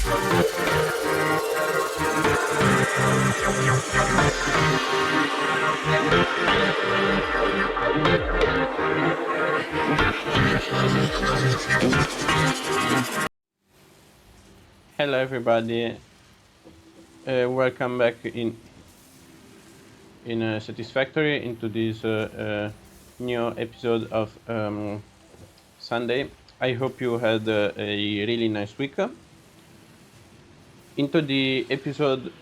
Hello everybody, welcome back in Satisfactory into this new episode of Sunday. I hope you had a really nice week. Into the episode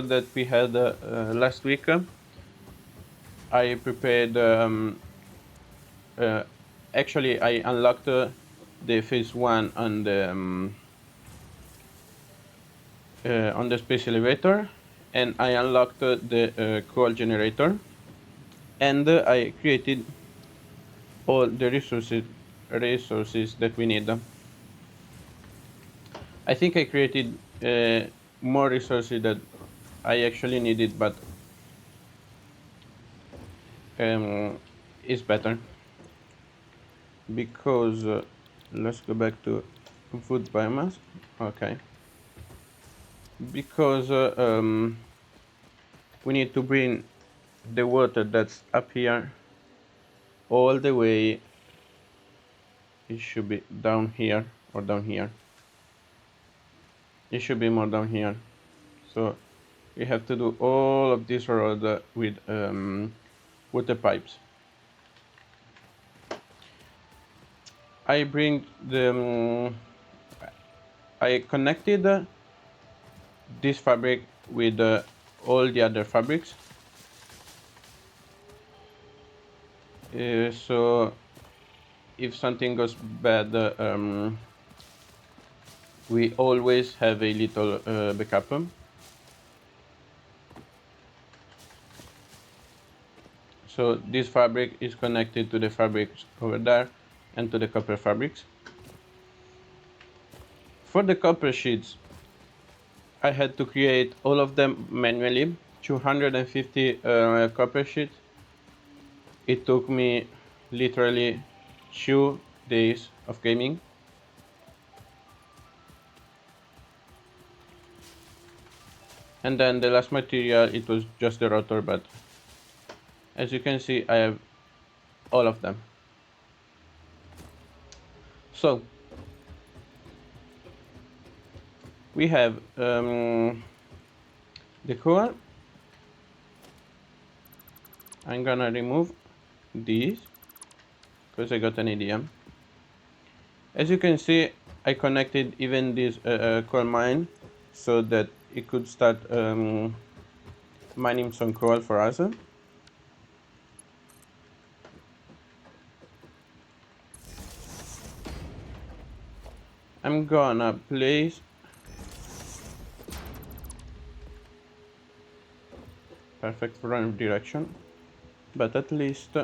that we had last week, I prepared. Actually, I unlocked the phase one on the space elevator, and I unlocked the coal generator, and I created all the resources that we need. I think I created more resources that I actually needed, but it's better because let's go back to food biomass. Okay, because we need to bring the water that's up here all the way. It should be down here or down here. It should be more down here. So we have to do all of this road with water pipes. I bring the I connected this fabric with all the other fabrics. So if something goes bad, we always have a little backup. So this fabric is connected to the fabrics over there and to the copper fabrics. For the copper sheets, I had to create all of them manually, 250 copper sheets. It took me literally 2 days of gaming. And then the last material, it was just the rotor, but as you can see, I have all of them. So we have the core. I'm gonna remove these because I got an idea. As you can see, I connected even this coal mine so that it could start mining some coal for us. I'm gonna place perfect run direction, but at least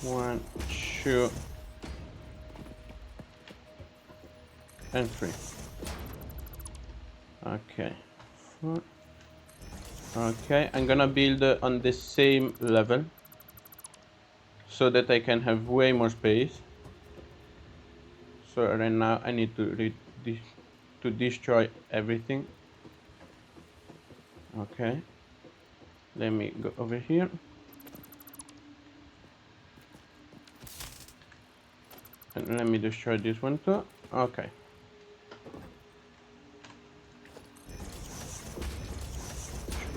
1, 2, and 3. Okay, 4. Okay, I'm gonna build on the same level so that I can have way more space. So right now I need to destroy everything. Okay, let me go over here. And let me destroy this one too. Okay.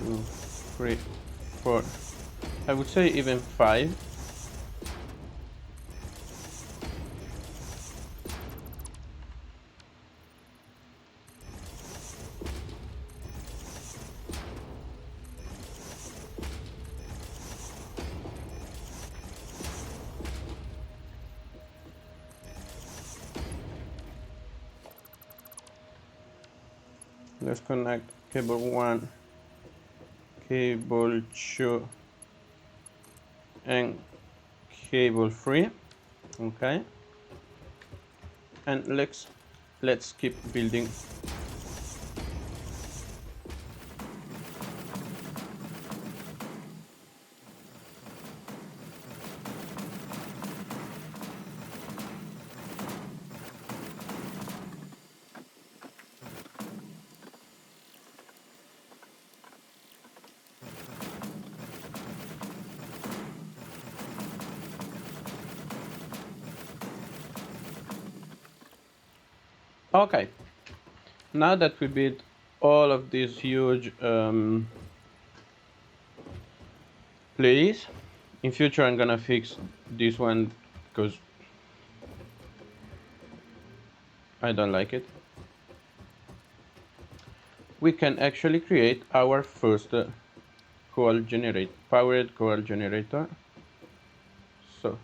2, 3, 4. I would say even 5. Let's connect cable 1, cable 2, and cable 3. Okay, and let's keep building. Okay, now that we built all of these huge plays, in future I'm gonna fix this one because I don't like it. We can actually create our first powered coal generator. So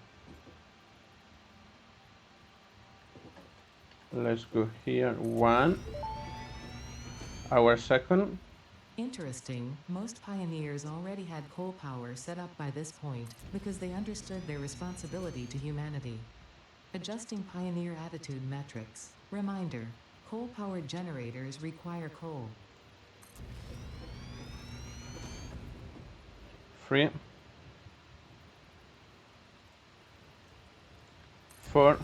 let's go here, one, our second. Interesting, most pioneers already had coal power set up by this point because they understood their responsibility to humanity. Adjusting pioneer attitude metrics. Reminder, coal powered generators require coal. Three, four,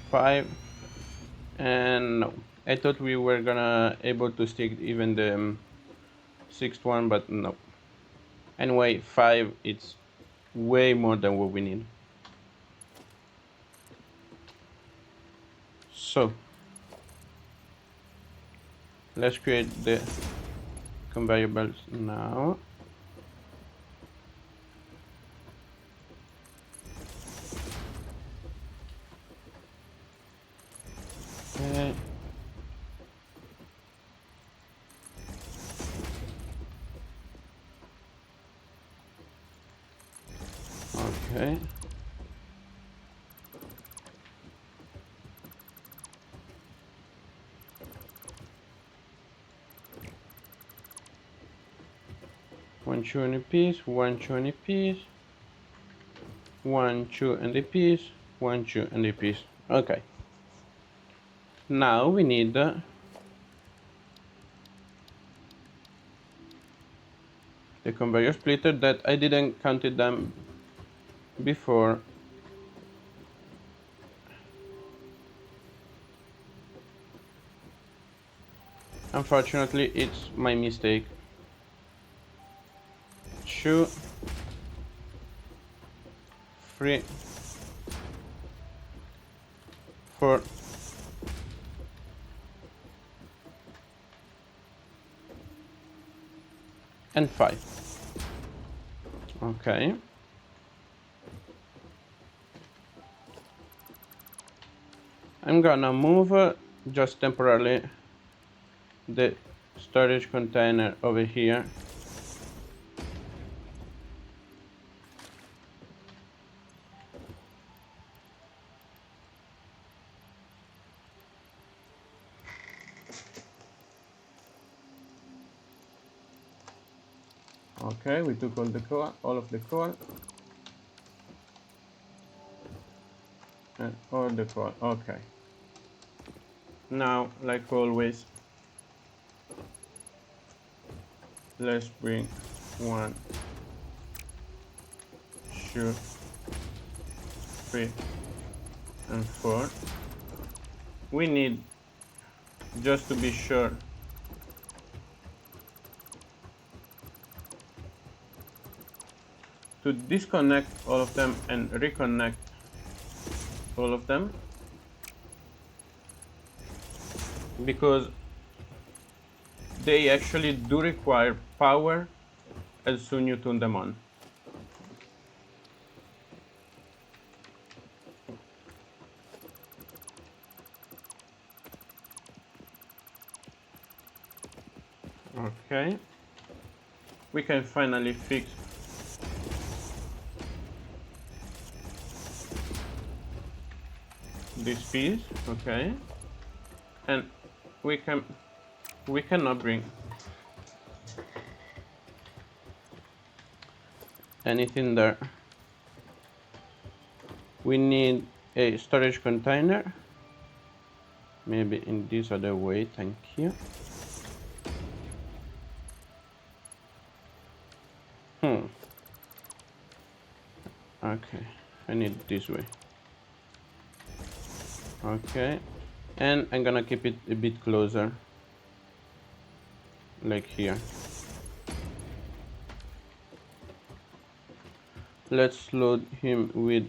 five, and no. I thought we were gonna able to stick even the sixth one, but no. Anyway, five, it's way more than what we need. So let's create the conveyor belts now. Okay. Okay. One, two, and a piece. One, two, and a piece. One, two, and a piece. One, two, and a piece. Okay. Now we need the conveyor splitter that I didn't counted them before. Unfortunately, it's my mistake. Two, three, four, and five. Okay. I'm gonna move just temporarily the storage container over here. Okay, we took all of the coal, and all the coal. Okay. Now, like always, let's bring one, two, three, and four. We need, just to be sure, to disconnect all of them and reconnect all of them, because they actually do require power as soon you turn them on. Okay, we can finally fix this piece. Okay, and we cannot bring anything there. We need a storage container, maybe in this other way. Thank you. Okay, I need it this way. Okay, and I'm gonna keep it a bit closer, like here. let's load him with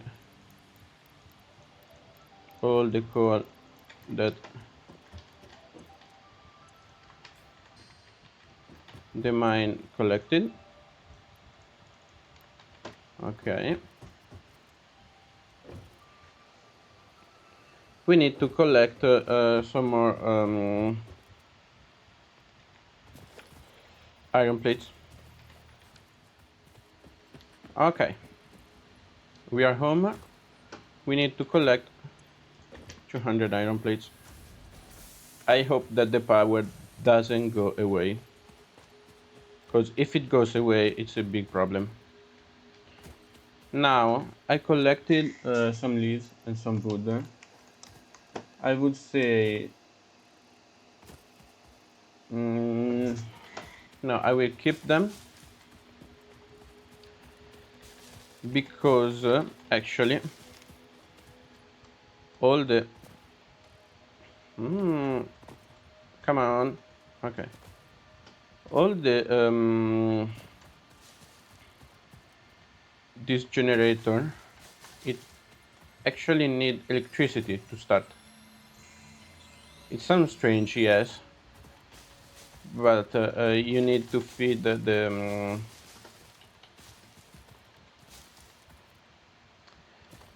all the coal that the mine collected. Okay, we need to collect some more iron plates. Okay, we are home. We need to collect 200 iron plates. I hope that the power doesn't go away, because if it goes away, it's a big problem. Now, I collected some leaves and some wood. I would say, no, I will keep them because actually all the come on, okay, all the this generator, it actually need electricity to start. It sounds strange, yes, but you need to feed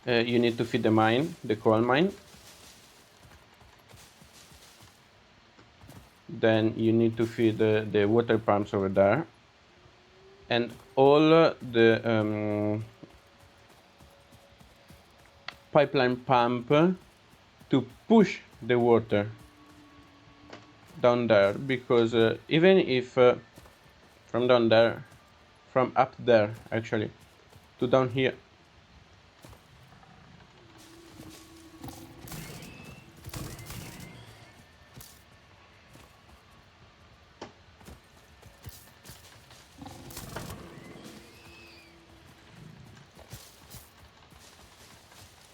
you need to feed the mine, the coal mine. Then you need to feed the water pumps over there, and all the pipeline pump to push the water down there, because even if from down there, from up there actually, to down here,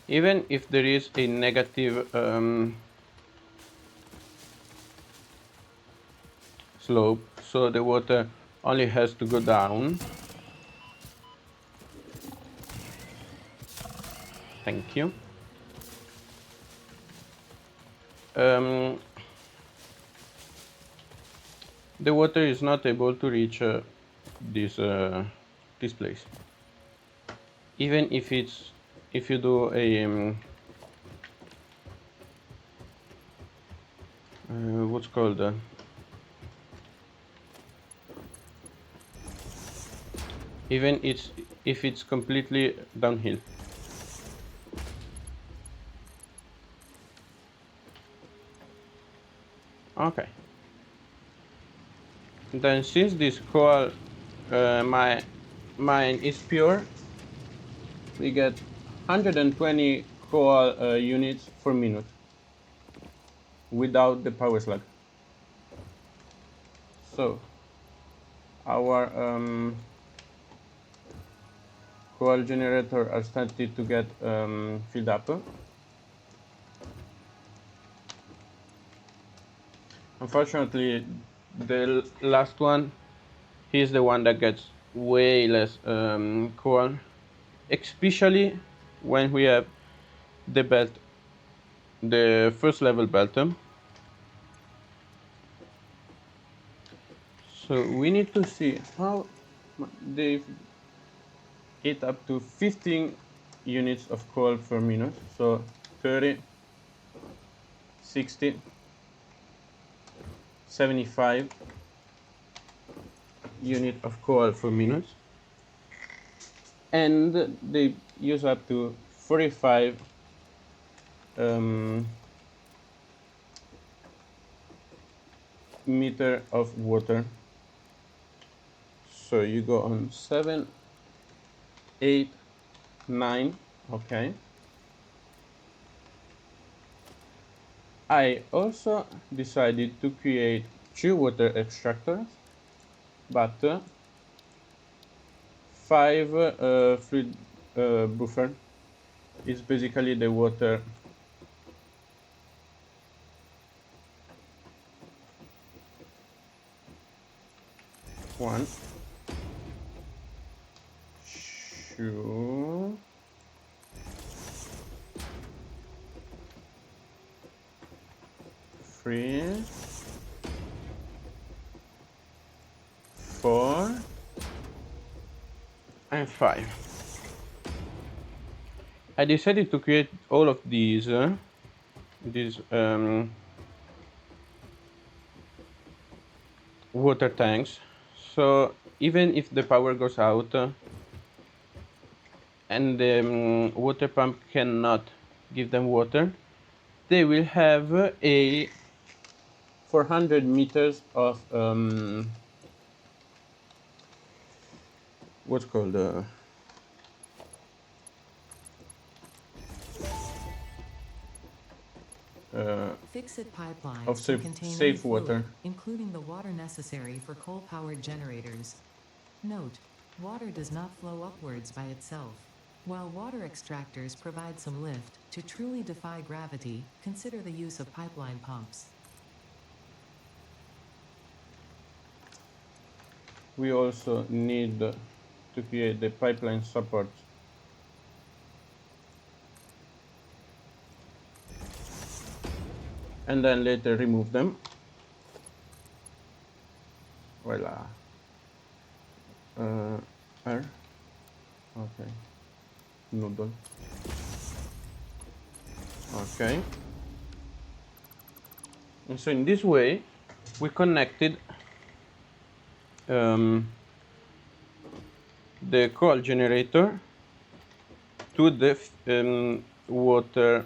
even if there is a negative slope, so the water only has to go down. Thank you. The water is not able to reach this this place, even if it's if you do a what's called even it's if it's completely downhill. Okay, then since this coal my mine is pure, we get 120 coal units per minute without the power slug. So our coal generator are started to get filled up. Unfortunately, the last one, he's the one that gets way less coal, especially when we have the belt, the first level belt. So we need to see how they eat up to 15 units of coal per minute. So 30, 60, 75 unit of coal per minute, and they use up to 45 meter of water. So you go on 7, 8, 9. Okay. I also decided to create 2 water extractors, but 5 fluid buffer is basically the water one. 2, 3, 4, and 5. I decided to create all of these water tanks, so even if the power goes out and the water pump cannot give them water, they will have a 400 meters of what's called Fix-it pipelines of can contain any safe fluid, water. including the water necessary for coal-powered generators. Note: water does not flow upwards by itself. While water extractors provide some lift, to truly defy gravity, consider the use of pipeline pumps. We also need to create the pipeline support. And then later remove them. Voila. R. Okay. Noodle. Okay. And so in this way, we connected the coal generator to the water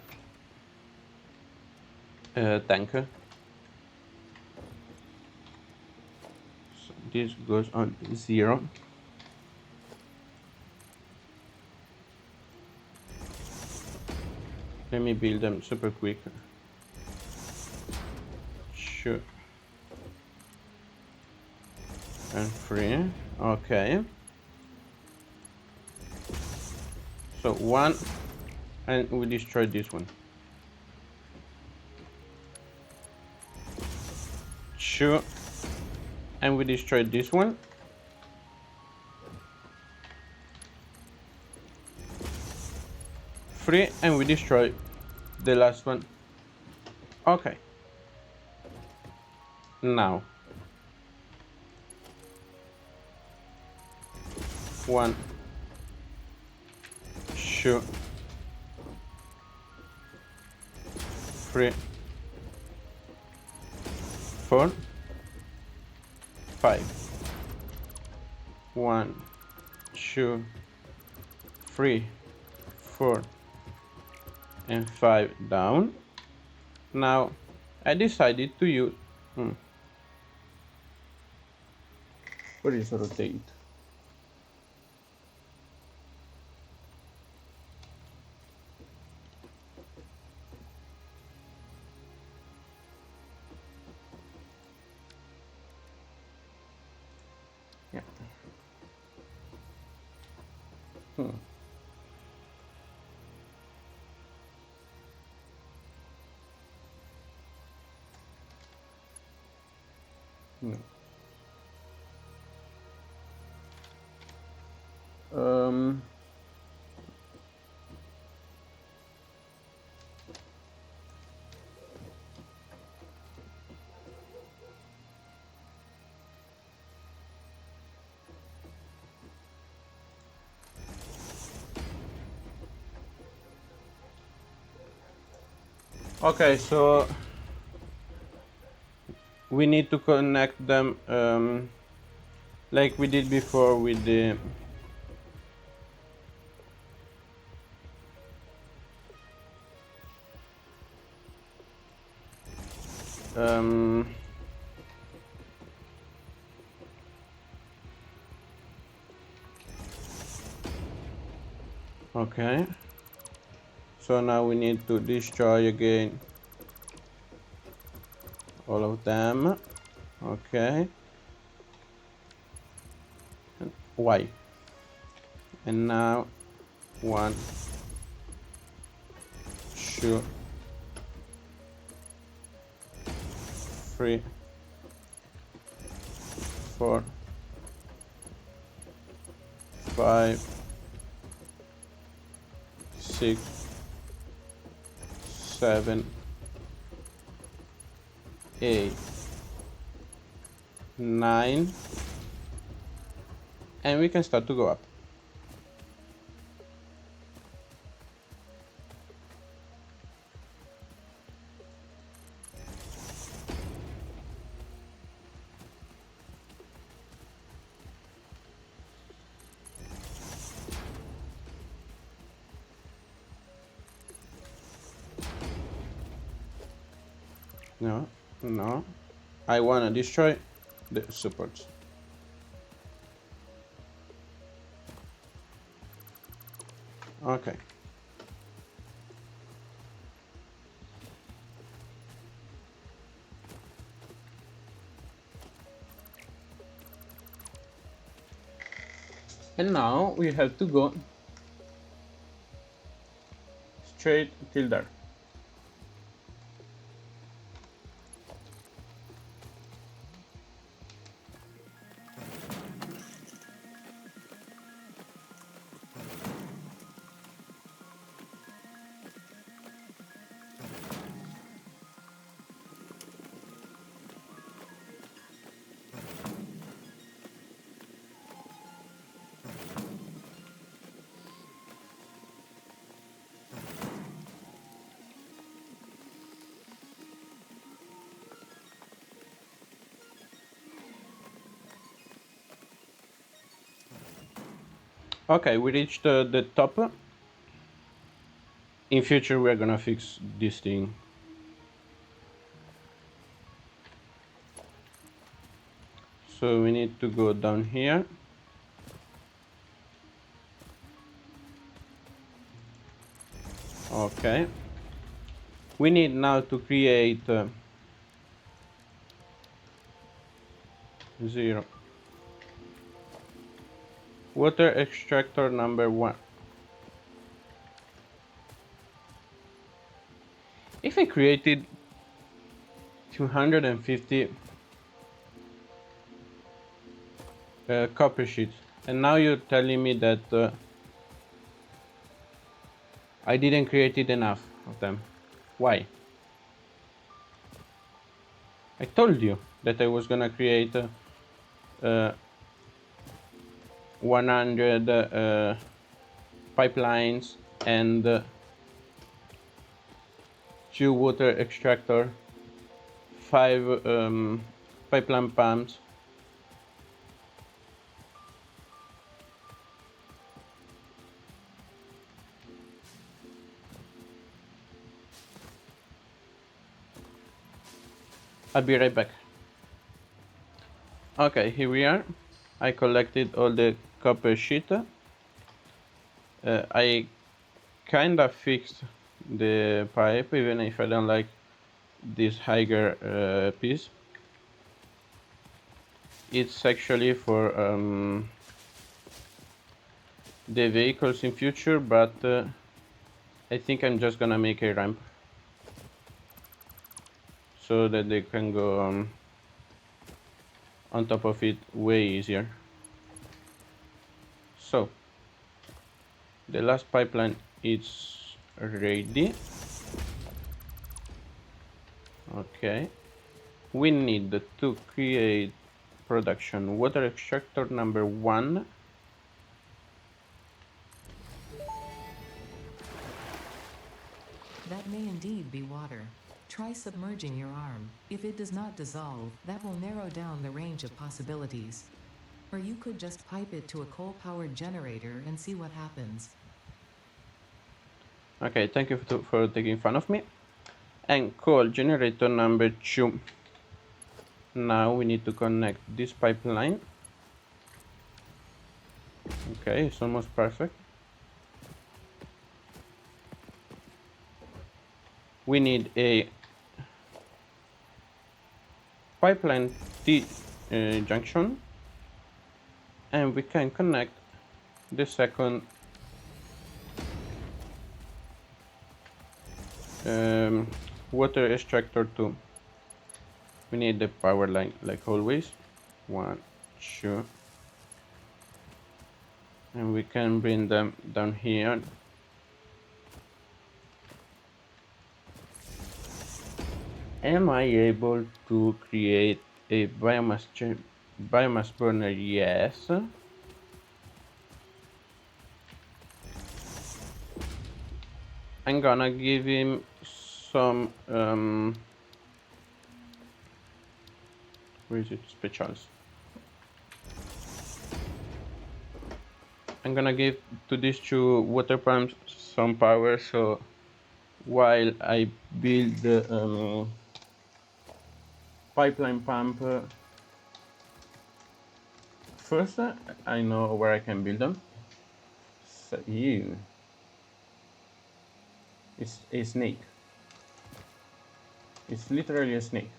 tank. So this goes on 0. Let me build them super quick. Sure. And 3. Okay. So 1, and we destroy this one. 2, and we destroy this one. 3, and we destroy the last one. Okay. Now 1, 2, 3, 4, 5. 1, 2, 3, 4, and 5 down. Now I decided to use what is rotate? Yeah. No. Okay, so we need to connect them like we did before with the okay, so now we need to destroy again all of them. Okay, and Y, and now 1, 2, 3, 4, 5, 6, 7, 8, 9, and we can start to go up. No, no. I wanna destroy the supports. Okay. And now we have to go straight till there. Okay, we reached the top. In future, we are gonna fix this thing. So we need to go down here. Okay. We need now to create 0. Water extractor number 1. If I created 250 copper sheets, and now you're telling me that I didn't create enough of them. Why? I told you that I was gonna create 100 pipelines and 2 water extractor, 5 pipeline pumps. I'll be right back. Okay, here we are. I collected all the copper sheet. I kinda fixed the pipe, even if I don't like this higher piece. It's actually for the vehicles in future, but I think I'm just gonna make a ramp so that they can go on top of it way easier. So the last pipeline is ready. Okay, we need to create production water extractor number 1. That may indeed be water. Try submerging your arm. If it does not dissolve, that will narrow down the range of possibilities. Or you could just pipe it to a coal-powered generator and see what happens. Okay, thank you for taking fun of me. And coal generator number 2. Now we need to connect this pipeline. Okay, it's almost perfect. We need a pipeline T junction, and we can connect the second water extractor too. We need the power line like always. 1, 2, and we can bring them down here Am I able to create a biomass burner? Yes. I'm gonna give him some where is it? Specials. I'm gonna give to these two water pumps some power, so while I build the pipeline pump first, I know where I can build them. So it's a snake. It's literally a snake.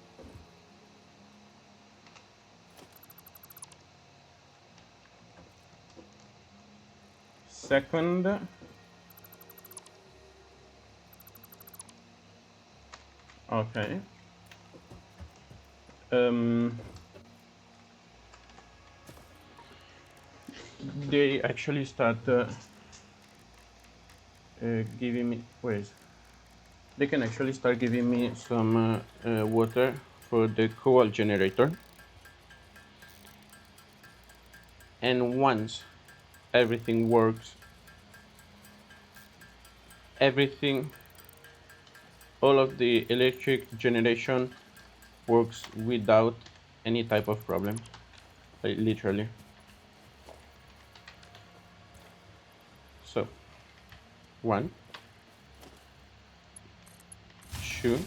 Second, okay. They actually start giving me. Wait. They can actually start giving me some water for the coal generator. And once everything works, everything, all of the electric generation works without any type of problem, like literally. So, one, two,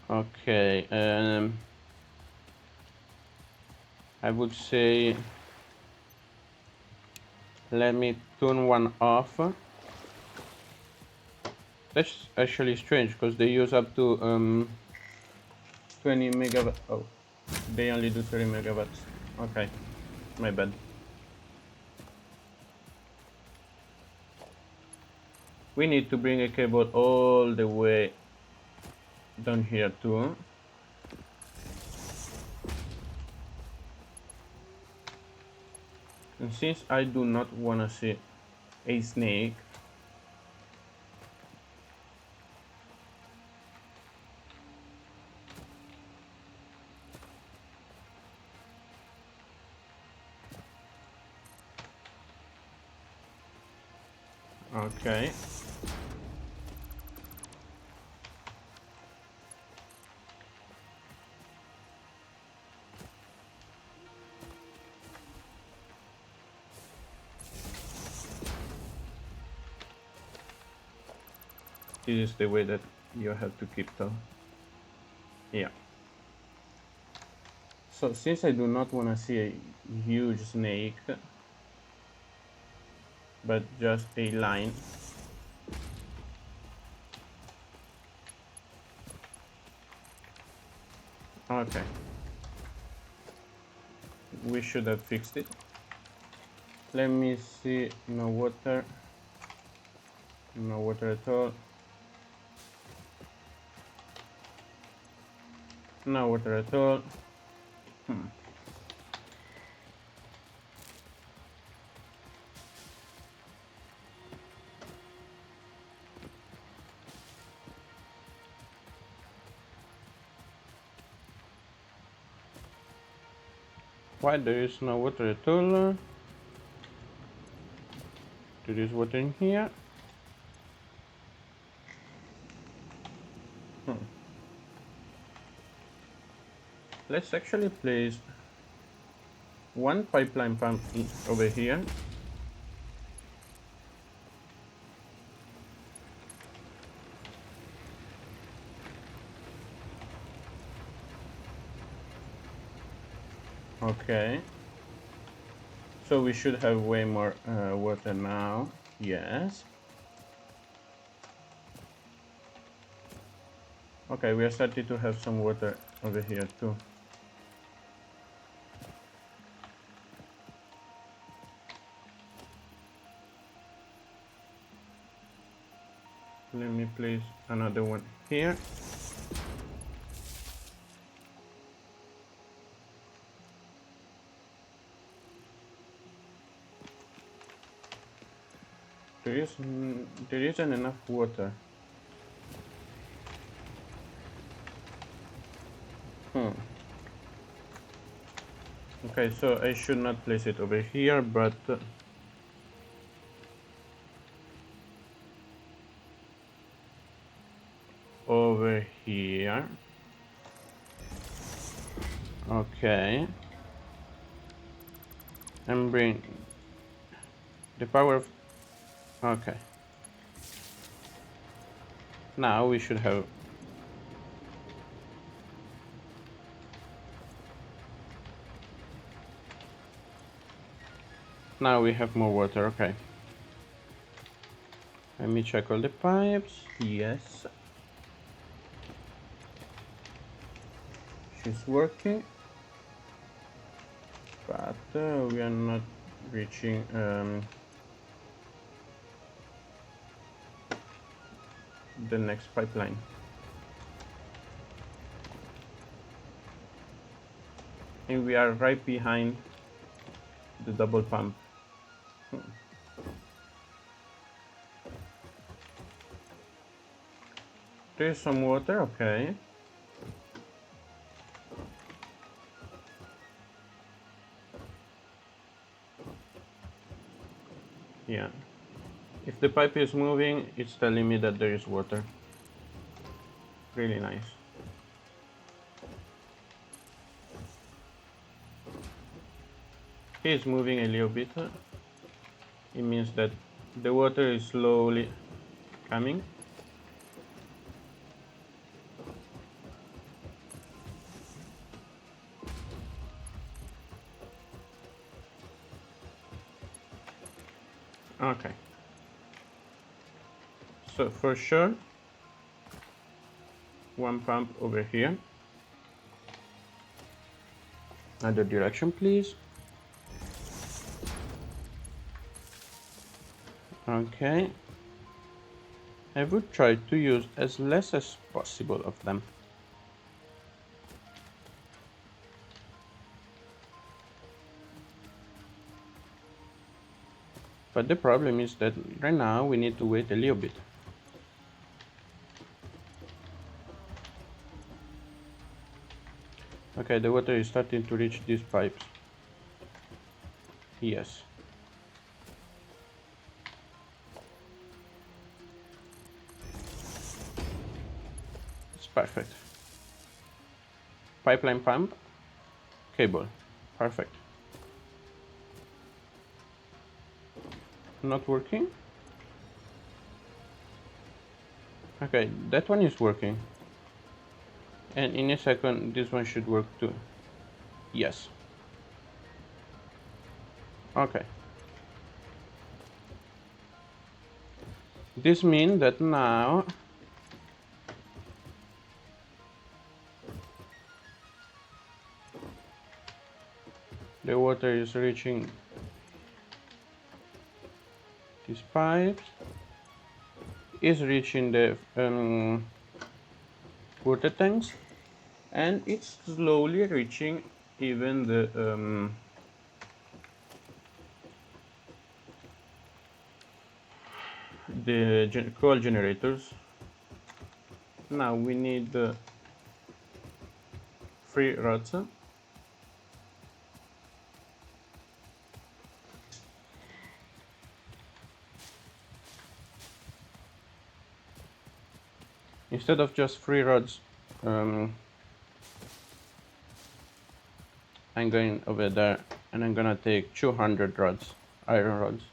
okay, I would say let me turn one off. That's actually strange because they use up to 20 megawatts. Oh, they only do 30 megawatts. Okay, my bad. We need to bring a cable all the way down here too. And since I do not want to see a snake, okay. This is the way that you have to keep though. Yeah. So since I do not want to see a huge snake, but just a line, okay, we should have fixed it. Let me see. No water, no water at all, no water at all. Why there is no water at all? There is water in here. Let's actually place one pipeline pump over here. Okay. So we should have way more water now. Yes. Okay, we are starting to have some water over here too. Let me place another one here. There isn't enough water. Okay, so I should not place it over here, but over here. Okay. And bring the power of... Okay. Now we should have... Now we have more water, okay. Let me check all the pipes. Yes. She's working. But we are not reaching the next pipeline. And we are right behind the double pump. There's some water, okay. Yeah. If the pipe is moving, it's telling me that there is water. Really nice. It's moving a little bit. It means that the water is slowly coming. Okay. So for sure, one pump over here. Other direction, please. Okay. I would try to use as less as possible of them. But the problem is that right now we need to wait a little bit. Okay, the water is starting to reach these pipes. Yes. It's perfect. Pipeline pump, cable, perfect. Not working? Okay, that one is working. And in a second, this one should work too. Yes. Okay. This means that now the water is reaching these pipes, is reaching the water tanks, and it's slowly reaching even the coal generators. Now we need 3 rods. Instead of just 3 rods, I'm going over there and I'm gonna take 200 rods, iron rods.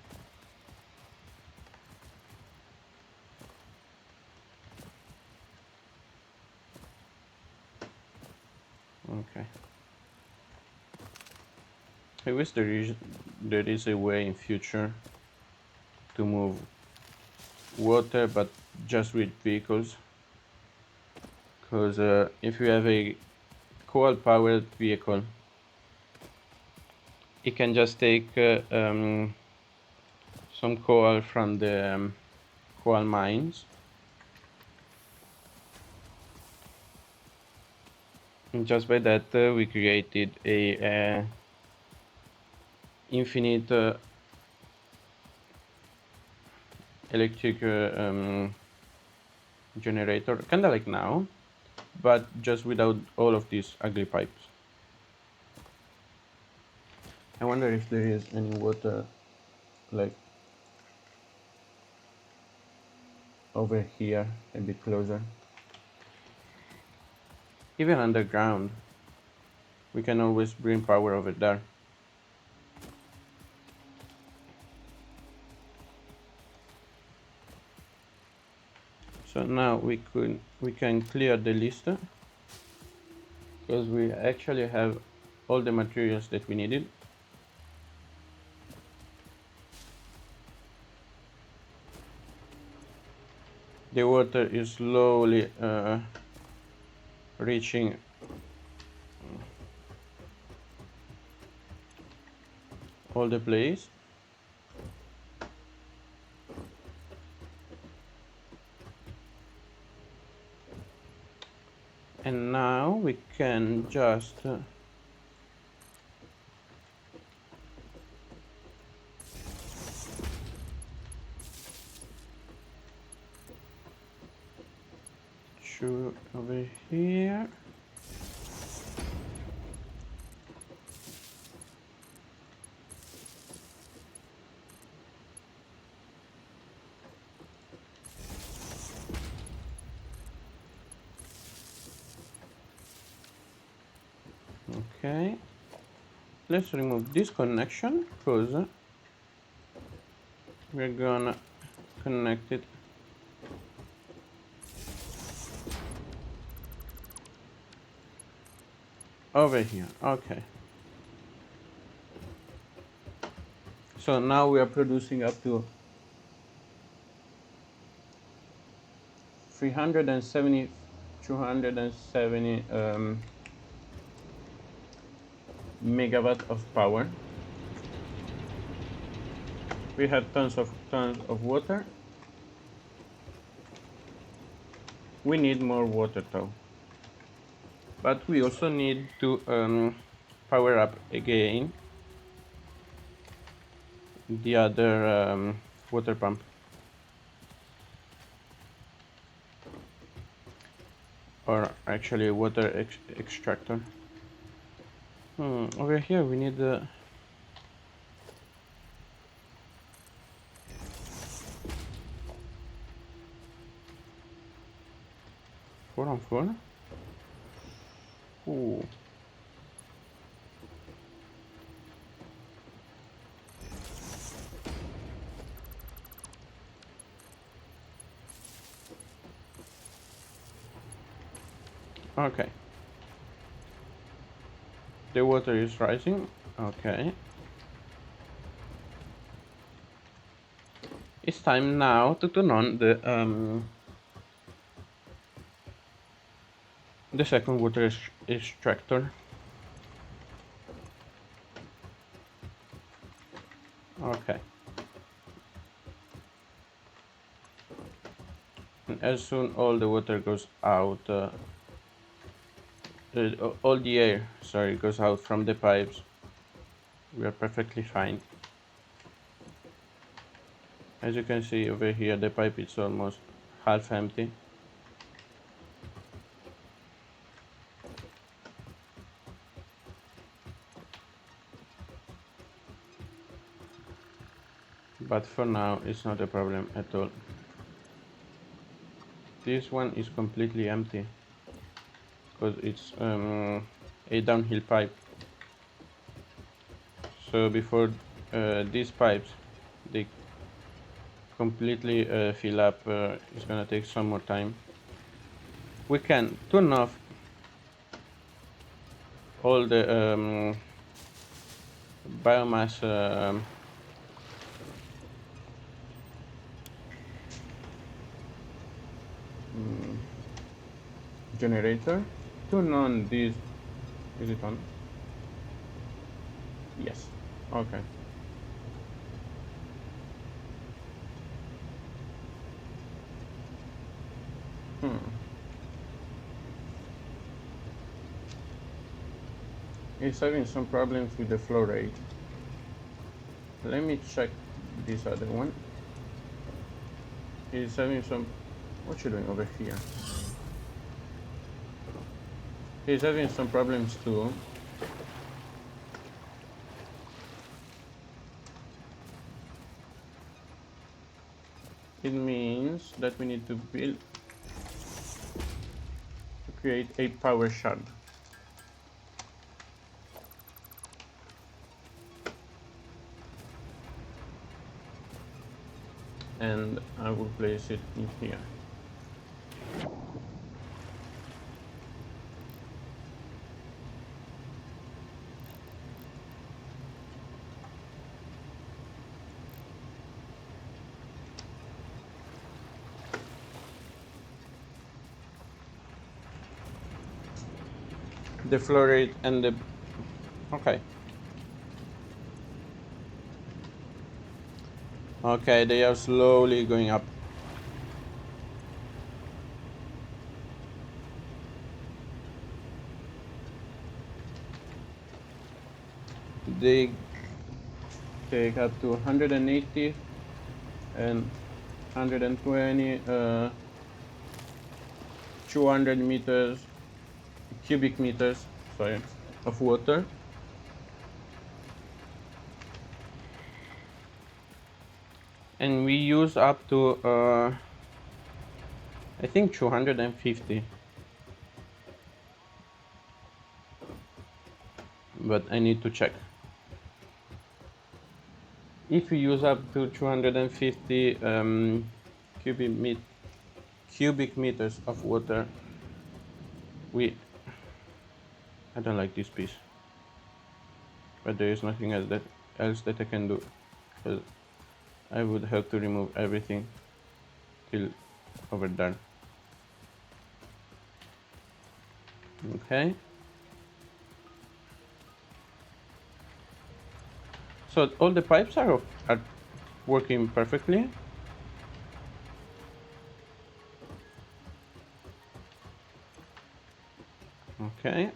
Okay. I wish there is a way in future to move water, but just with vehicles. Because if you have a coal-powered vehicle, it can just take some coal from the coal mines, and just by that we created a infinite electric generator, kinda like now, but just without all of these ugly pipes. I wonder if there is any water like over here, a bit closer. Even underground, we can always bring power over there. So now we can clear the list because we actually have all the materials that we needed. The water is slowly reaching all the place. And now we can just shoot over here. Okay, let's remove this connection because we're gonna connect it over here. Okay, so now we are producing up to 270 megawatt of power. We have tons of water. We need more water though, but we also need to power up again the other water pump. Or actually water extractor. Over here we need the 4-on-4. Ooh. Okay. The water is rising. Okay. It's time now to turn on the second water extractor. Okay. And as soon all the water goes out, all the air, sorry, goes out from the pipes, we are perfectly fine. As you can see over here, the pipe is almost half empty. But for now, it's not a problem at all. This one is completely empty because it's a downhill pipe. So before these pipes they completely fill up, it's gonna take some more time. We can turn off all the biomass generator. Turn on this. Is it on? Yes. Okay. It's having some problems with the flow rate. Let me check this other one. He's having some... What you doing over here? He's having some problems too. It means that we need to build... to create a power shard. And I will place it in here. The flow rate and the... Okay. Okay, they are slowly going up. They take up to 180 and 120, 200 meters, cubic meters, sorry, of water. And we use up to, I think 250. But I need to check. If we use up to 250 cubic meters of water, I don't like this piece, but there is nothing else that I can do, because I would have to remove everything till over there. Okay. So all the pipes are working perfectly. Okay.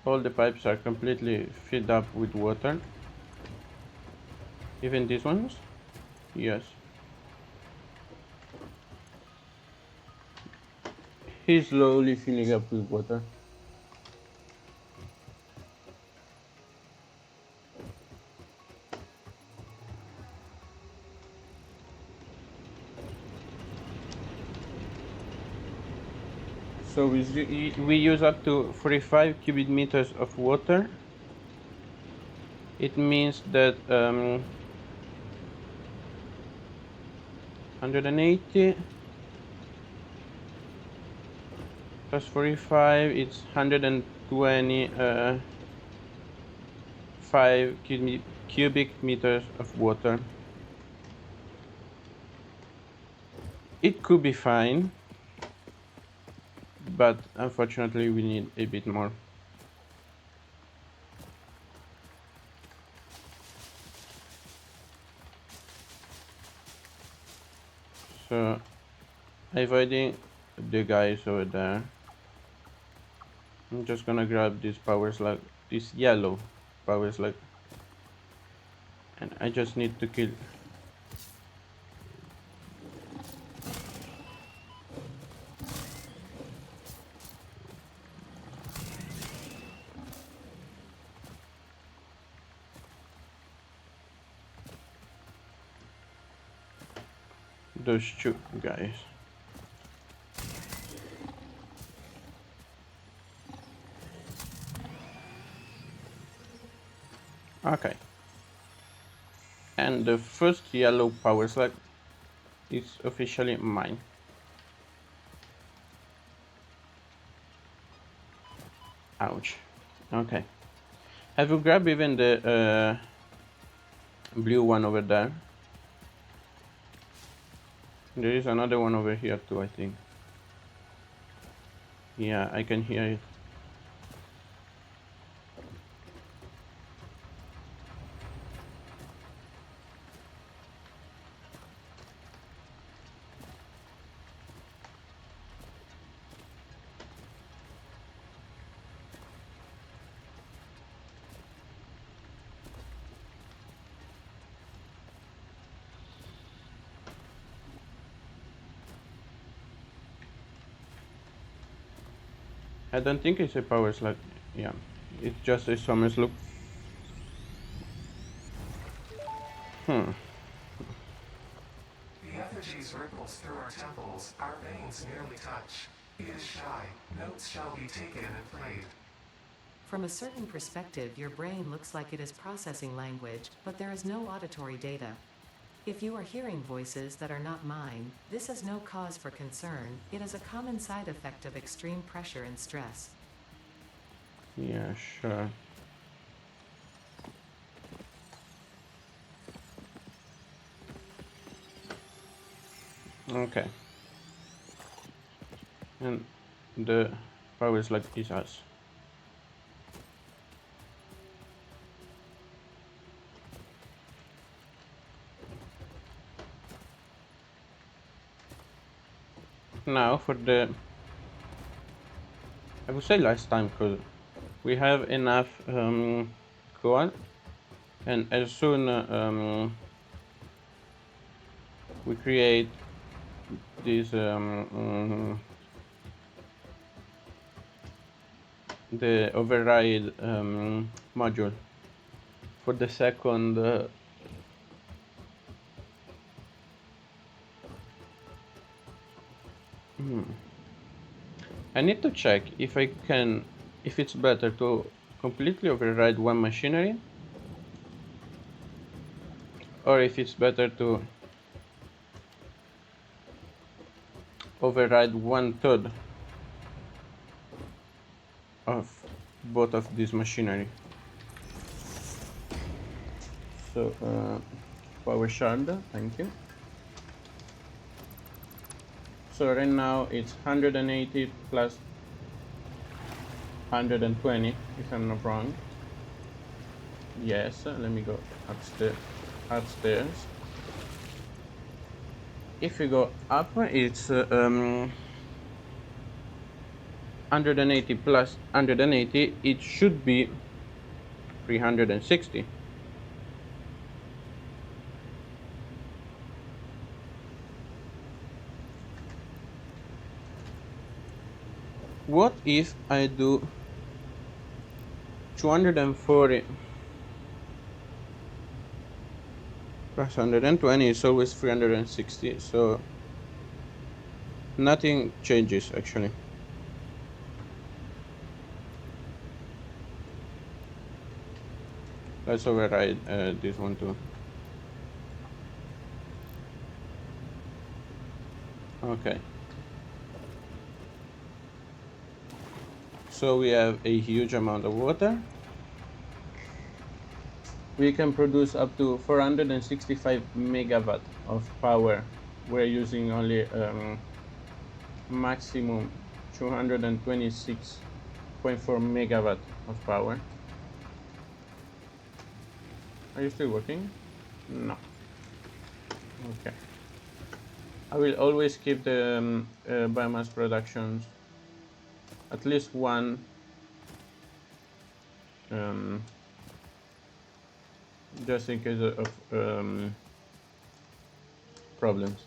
All the pipes are completely filled up with water. Even these ones? Yes. He's slowly filling up with water. So we use up to 45 cubic meters of water. It means that 180 plus 45, it's 125 cubic meters of water. It could be fine, but unfortunately we need a bit more. So avoiding the guys over there, I'm just gonna grab this power slug, this yellow power slug, and I just need to kill those two guys. Okay. And the first yellow power slug is officially mine. Ouch. Okay. Have you grabbed even the blue one over there? There is another one over here too, I think. Yeah, I can hear it. I don't think it's a power slug. Yeah, it's just a summer's loop. Hmm. The effigies ripples through our temples, our veins nearly touch. He is shy, notes shall be taken and played. From a certain perspective, your brain looks like it is processing language, but there is no auditory data. If you are hearing voices that are not mine, this is no cause for concern. It is a common side effect of extreme pressure and stress. Yeah, sure. Okay. And the power slug is us. Now for the, I would say last time, because we have enough coal, and as soon we create this the override module for the second I need to check if I can, if it's better to completely override one machinery or if it's better to override 1/3 of both of these machinery. So power shard, thank you. So right now it's 180 plus 120 if I'm not wrong. Yes, let me go upstairs. If you go up, it's 180 plus 180, it should be 360. What if I do 240 plus 120 is always 360, so nothing changes actually. Let's override this one too. Okay. So we have a huge amount of water. We can produce up to 465 megawatt of power. We're using only maximum 226.4 megawatt of power. Are you still working? No. Okay. I will always keep the biomass productions at least one just in case of problems.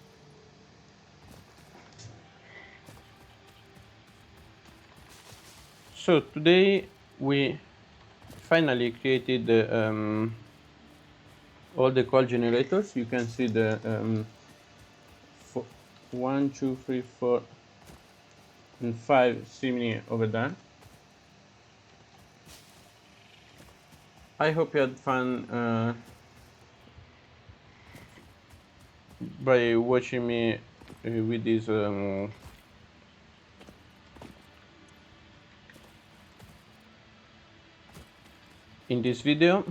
So today we finally created all the coal generators. You can see the 1, 2, 3, 4, and 5 chimney over there. I hope you had fun by watching me with this in this video.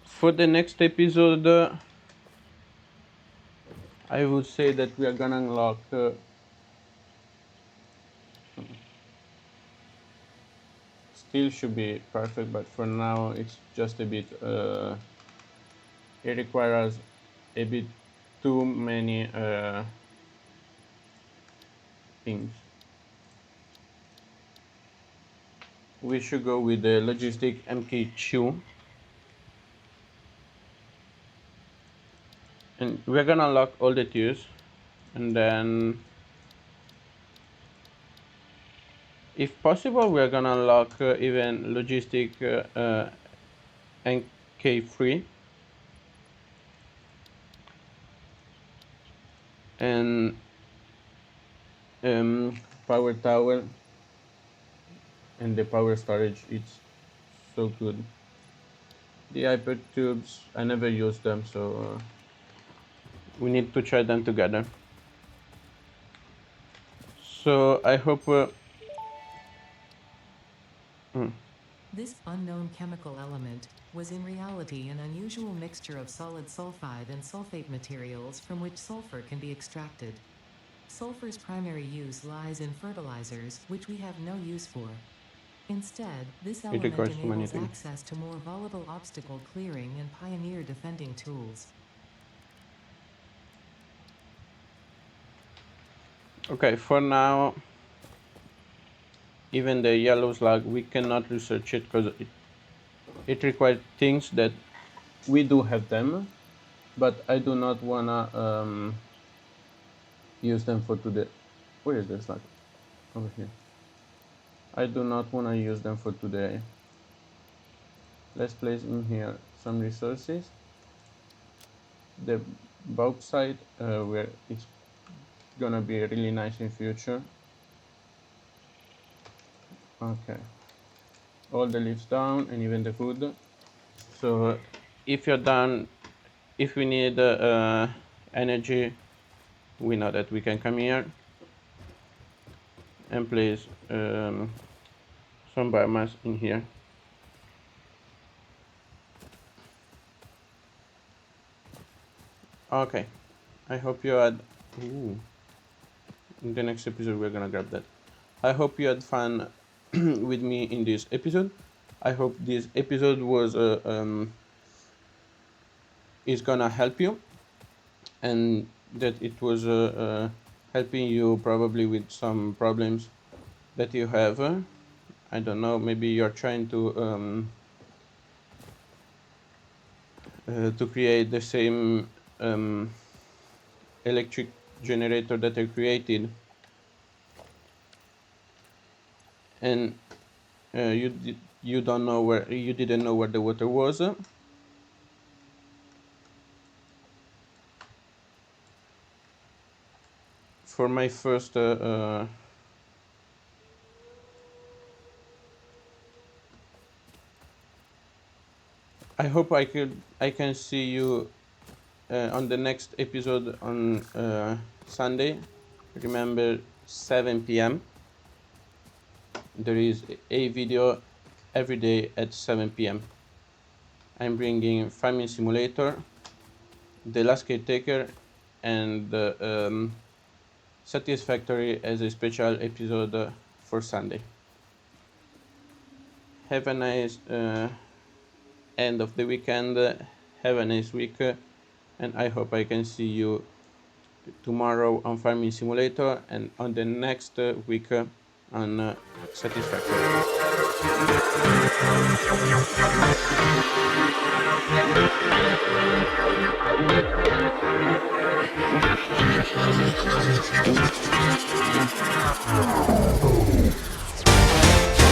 For the next episode, I would say that we are gonna unlock still should be perfect, but for now it's just a bit it requires a bit too many things. We should go with the logistic MK2, and we're gonna unlock all the tiers. And then, if possible, we're gonna unlock even logistic NK3 and um, power tower, and the power storage. It's so good. The hyper tubes, I never use them, so we need to try them together. So I hope. This unknown chemical element was in reality an unusual mixture of solid sulfide and sulfate materials from which sulfur can be extracted. Sulfur's primary use lies in fertilizers, which we have no use for. Instead, this It element requires enables humanity. access to more volatile obstacle clearing and pioneer defending tools. Okay, for now, even the yellow slug, we cannot research it because it requires things that we do have them, but I do not wanna use them for today. Where is the slug? Over here. I do not wanna use them for today. Let's place in here some resources. The bauxite, where it's gonna be really nice in future. Okay, all the leaves down and even the food. So if you're done, if we need energy, we know that we can come here and place some biomass in here. Okay, I hope you had. Ooh. In the next episode, we're gonna grab that. I hope you had fun with me in this episode. I hope this episode was is gonna help you, and that it was helping you probably with some problems that you have. I don't know. Maybe you're trying to create the same electric generator that I created, and you don't know where you didn't know where the water was. For my first I hope I can see you on the next episode on Sunday. Remember, 7 p.m. There is a video every day at 7 p.m. I'm bringing Farming Simulator, The Last Caretaker, and Satisfactory as a special episode for Sunday. Have a nice end of the weekend. Have a nice week, and I hope I can see you tomorrow on Farming Simulator and on the next week on Satisfactory.